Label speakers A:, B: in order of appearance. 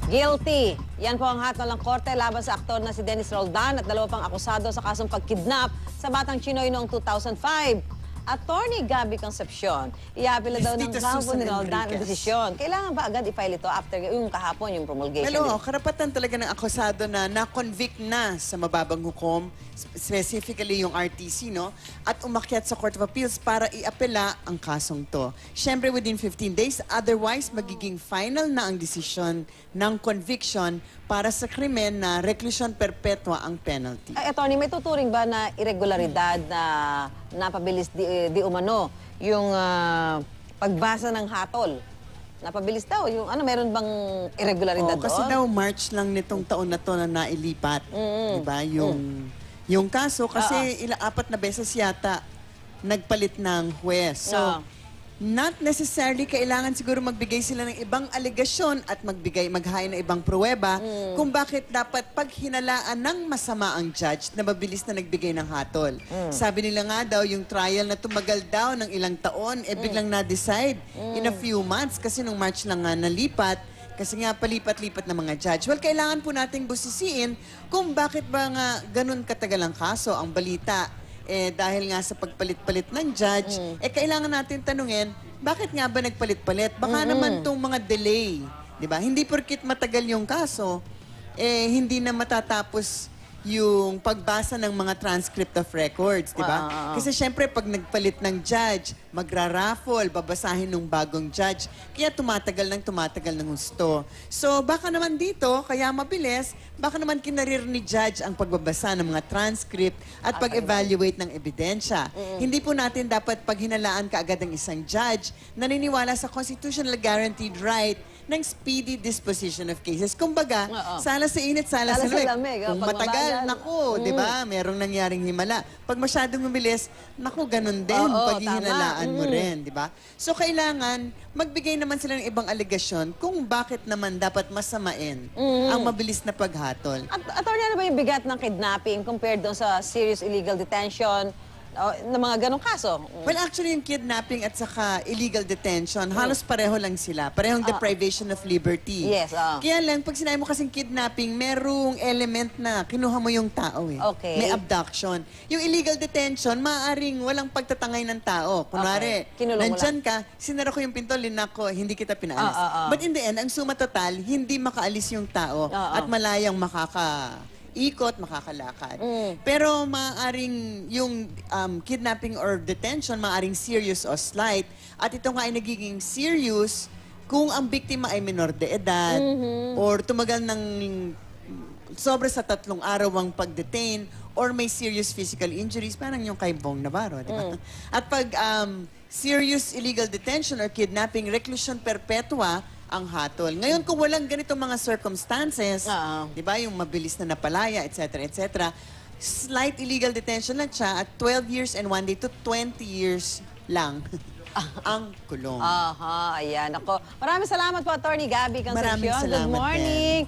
A: Guilty. Yan po ang hatol ng korte laban sa aktor na si Dennis Roldan at dalawa pang akusado sa kasong pagkidnap sa batang Chinoy noong 2005. Attorney Gabby Concepcion, iapila daw ng kampo ni Roldan ang desisyon. Kailangan ba agad i-file ito after yung kahapon, yung promulgation?
B: Well, karapatan talaga ng akusado na na-convict na sa mababang hukom, specifically yung RTC, no? At umakyat sa Court of Appeals para i-apela ang kasong to. Siyempre, within 15 days, otherwise, magiging final na ang desisyon ng conviction para sa krimen na reclusion perpetua ang penalty.
A: Ay, attorney, may tuturing ba na irregularidad na napabilis di umano yung pagbasa ng hatol? Napabilis daw. Yung, meron bang irregularidad doon?
B: Kasi daw March lang nitong taon na to na nailipat. Diba? Yung kaso, kasi apat na beses yata nagpalit ng huwes. So, not necessarily kailangan siguro magbigay sila ng ibang alegasyon at maghain ng ibang pruweba kung bakit dapat paghinalaan ng masama ang judge na mabilis na nagbigay ng hatol. Sabi nila nga daw, yung trial na tumagal daw ng ilang taon, biglang na-decide in a few months kasi nung March lang nga nalipat. Kasi nga palipat-lipat ng mga judge. Well, kailangan po nating busisiin kung bakit ba nga ganun katagal ang kaso. Ang balita, dahil nga sa pagpalit-palit ng judge, kailangan natin tanungin, bakit nga ba nagpalit-palit? Baka naman itong mga delay, di ba? Hindi porkit matagal yung kaso, hindi na matatapos yung pagbasa ng mga transcript of records, di ba? Kasi syempre, pag nagpalit ng judge, magra-raffle, babasahin ng bagong judge, kaya tumatagal ng husto. So, baka naman dito, kaya mabilis, baka naman kinarir ni judge ang pagbabasa ng mga transcript at pag-evaluate ng ebidensya. Hindi po natin dapat paghinalaan kaagad ang isang judge naniniwala sa constitutional guaranteed right ng speedy disposition of cases. Kumbaga, sala sa init, sala sa lamig. Kung matagal, naku, di ba? Merong nangyaring himala. Pag masyadong mabilis, naku, ganun din. Paghihinalaan mo rin, di ba? So, kailangan magbigay naman sila ng ibang alegasyon kung bakit naman dapat masamain ang mabilis na paghatol.
A: Attorney, ano ba yung bigat ng kidnapping compared doon sa serious illegal detention na mga ganong kaso?
B: Well, actually, yung kidnapping at saka illegal detention, halos pareho lang sila. Parehong deprivation of liberty.
A: Yes,
B: Kaya lang, pag sinabi mo kasing kidnapping, merong element na kinuha mo yung tao
A: Okay.
B: May abduction. Yung illegal detention, maaaring walang pagtatangay ng tao. Kunwari, nandyan ka, sinara ko yung pinto, linak ko, hindi kita pinaalis. But in the end, ang suma total, hindi makaalis yung tao at malayang ikot, makakalakad. Pero maaaring yung kidnapping or detention, maaaring serious o slight. At ito nga ay nagiging serious kung ang biktima ay menor de edad or tumagal ng sobra sa 3 araw ang pag-detain or may serious physical injuries, parang yung kay Bong Navarro, di ba? At pag serious illegal detention or kidnapping, reclusion perpetua, ang hatol. Ngayon, kung walang ganitong mga circumstances, di ba, yung mabilis na napalaya, etc., slight illegal detention lang siya at 12 years and 1 day to 20 years lang ang kulong.
A: Ayan. Ako. Maraming salamat po, Attorney Gabby Concepcion.
B: Maraming salamat
A: Good morning.